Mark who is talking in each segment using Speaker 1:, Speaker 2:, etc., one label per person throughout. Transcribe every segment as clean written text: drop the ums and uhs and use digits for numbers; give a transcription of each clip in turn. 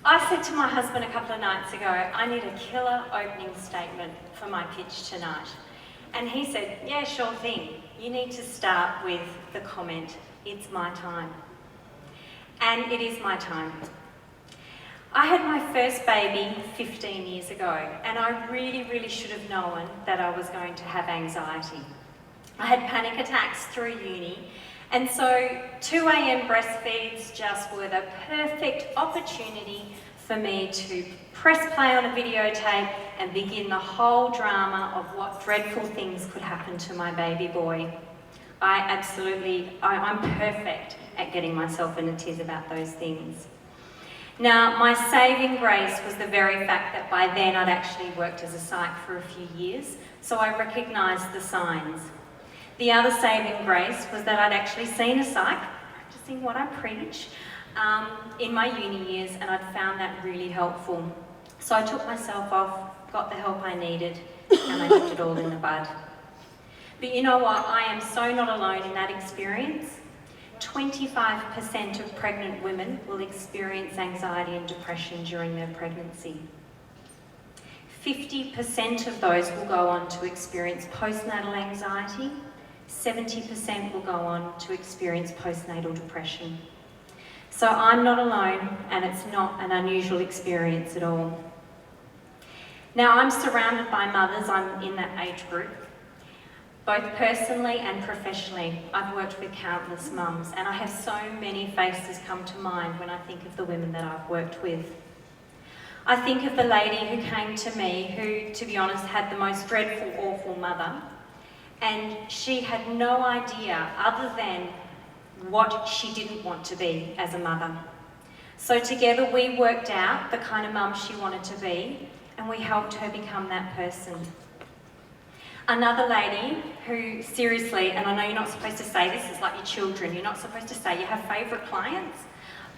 Speaker 1: I said to my husband a couple of nights ago, I need a killer opening statement for my pitch tonight. And he said, yeah, sure thing. You need to start with the comment, it's my time. And it is my time. I had my first baby 15 years ago, and I really should have known that I was going to have anxiety. I had panic attacks through uni, and so 2 a.m. breastfeeds just were the perfect opportunity for me to press play on a videotape and begin the whole drama of what dreadful things could happen to my baby boy. I'm perfect at getting myself in a tiz about those things. Now, my saving grace was the very fact that by then I'd actually worked as a psych for a few years, so I recognised the signs. The other saving grace was that I'd actually seen a psych, practising what I preach, in my uni years, and I'd found that really helpful. So I took myself off, got the help I needed, and I nipped it all in the bud. But you know what? I am so not alone in that experience. 25% of pregnant women will experience anxiety and depression during their pregnancy. 50% of those will go on to experience postnatal anxiety. 70% will go on to experience postnatal depression. So I'm not alone, and it's not an unusual experience at all. Now, I'm surrounded by mothers, I'm in that age group. Both personally and professionally, I've worked with countless mums, and I have so many faces come to mind when I think of the women that I've worked with. I think of the lady who came to me who, to be honest, had the most dreadful, awful mother, and she had no idea other than what she didn't want to be as a mother. So together we worked out the kind of mum she wanted to be, and we helped her become that person. Another lady who, seriously, and I know you're not supposed to say this, it's like your children, you're not supposed to say you have favourite clients,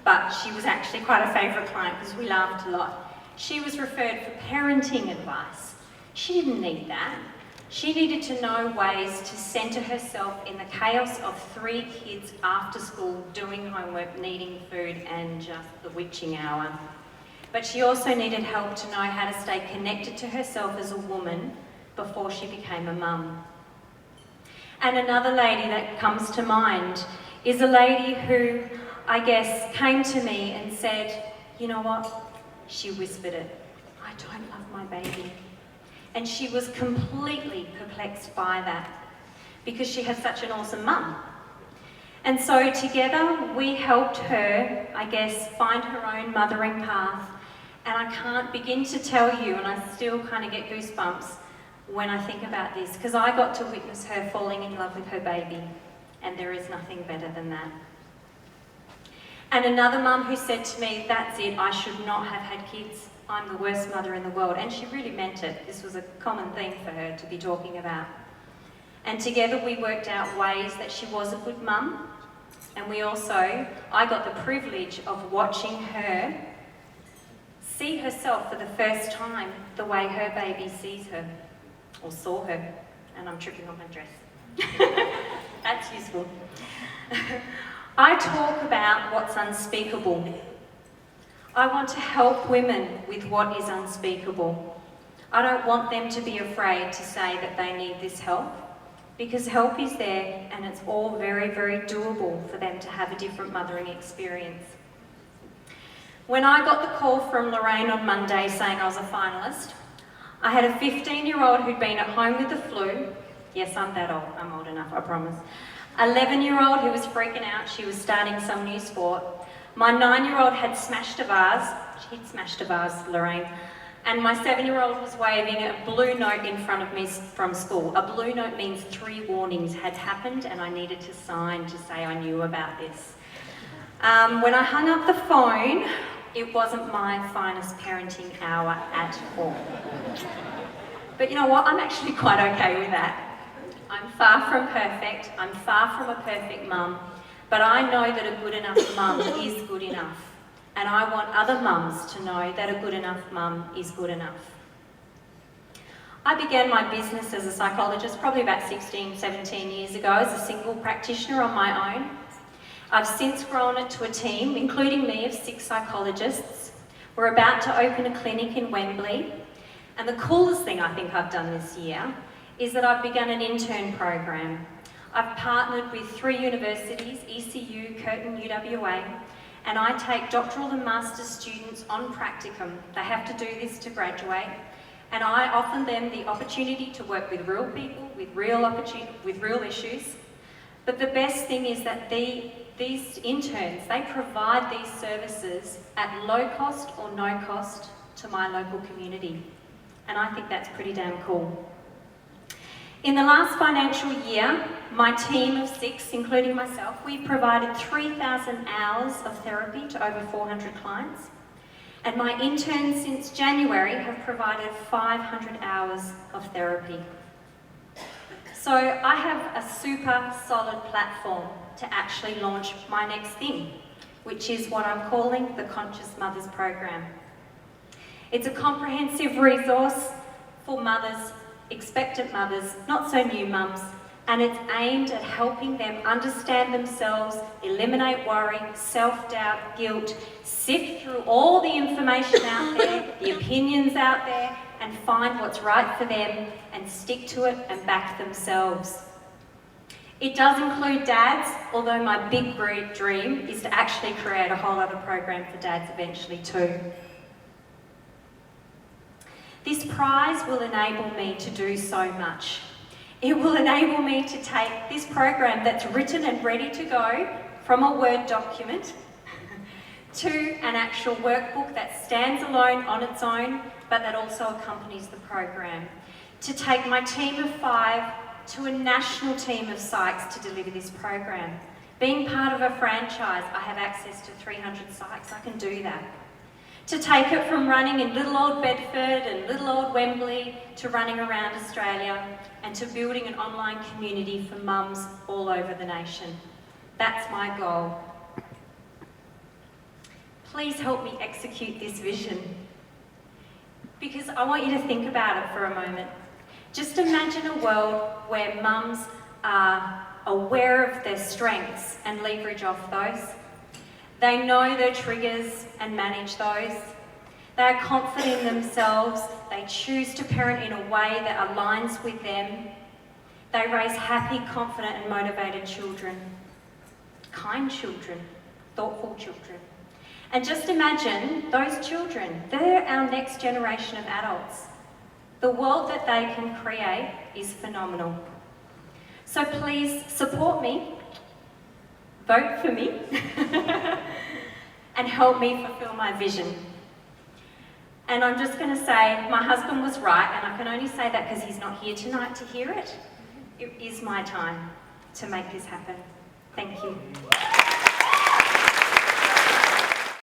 Speaker 1: but she was actually quite a favourite client because we laughed a lot. She was referred for parenting advice. She didn't need that. She needed to know ways to centre herself in the chaos of 3 kids after school, doing homework, needing food, and just the witching hour. But she also needed help to know how to stay connected to herself as a woman before she became a mum. And another lady that comes to mind is a lady who, I guess, came to me and said, you know what? She whispered it, I don't love my baby. And she was completely perplexed by that because she had such an awesome mum. And so together we helped her, I guess, find her own mothering path. And I can't begin to tell you, and I still kind of get goosebumps when I think about this, because I got to witness her falling in love with her baby, and there is nothing better than that. And another mum who said to me, that's it, I should not have had kids. I'm the worst mother in the world. And she really meant it. This was a common theme for her to be talking about. And together we worked out ways that she was a good mum. And I got the privilege of watching her see herself for the first time the way her baby sees her, or saw her. And I'm tripping on my dress. That's useful. I talk about what's unspeakable. I want to help women with what is unspeakable. I don't want them to be afraid to say that they need this help, because help is there and it's all very, very doable for them to have a different mothering experience. When I got the call from Lorraine on Monday saying I was a finalist, I had a 15-year-old who'd been at home with the flu. Yes, I'm that old. I'm old enough, I promise. 11-year-old who was freaking out. She was starting some new sport. My 9-year-old had smashed a vase. She'd smashed a vase, Lorraine. And my 7-year-old was waving a blue note in front of me from school. A blue note means 3 warnings had happened and I needed to sign to say I knew about this. When I hung up the phone, it wasn't my finest parenting hour at all. But you know what? I'm actually quite okay with that. I'm far from perfect. I'm far from a perfect mum. But I know that a good enough mum is good enough. And I want other mums to know that a good enough mum is good enough. I began my business as a psychologist probably about 16, 17 years ago as a single practitioner on my own. I've since grown it to a team, including me, of 6 psychologists. We're about to open a clinic in Wembley, and the coolest thing I think I've done this year is that I've begun an intern program. I've partnered with 3 universities, ECU, Curtin, UWA, and I take doctoral and master's students on practicum. They have to do this to graduate, and I offer them the opportunity to work with real people, with real issues. But the best thing is that these interns, they provide these services at low cost or no cost to my local community. And I think that's pretty damn cool. In the last financial year, my team of 6, including myself, we provided 3,000 hours of therapy to over 400 clients. And my interns since January have provided 500 hours of therapy. So I have a super solid platform to actually launch my next thing, which is what I'm calling the Conscious Mothers Program. It's a comprehensive resource for mothers, expectant mothers, not so new mums, and it's aimed at helping them understand themselves, eliminate worry, self-doubt, guilt, sift through all the information out there, the opinions out there, and find what's right for them and stick to it and back themselves. It does include dads, although my big dream is to actually create a whole other program for dads eventually too. This prize will enable me to do so much. It will enable me to take this program that's written and ready to go from a Word document to an actual workbook that stands alone on its own, but that also accompanies the program. To take my team of 5 to a national team of psychs to deliver this program. Being part of a franchise, I have access to 300 psychs, I can do that. To take it from running in little old Bedford and little old Wembley to running around Australia and to building an online community for mums all over the nation. That's my goal. Please help me execute this vision, because I want you to think about it for a moment. Just imagine a world where mums are aware of their strengths and leverage off those. They know their triggers and manage those. They are confident in themselves. They choose to parent in a way that aligns with them. They raise happy, confident and motivated children. Kind children, thoughtful children. And just imagine those children, they're our next generation of adults. The world that they can create is phenomenal. So please support me, vote for me, and help me fulfill my vision. And I'm just going to say, my husband was right, and I can only say that because he's not here tonight to hear it. It is my time to make this happen. Thank you.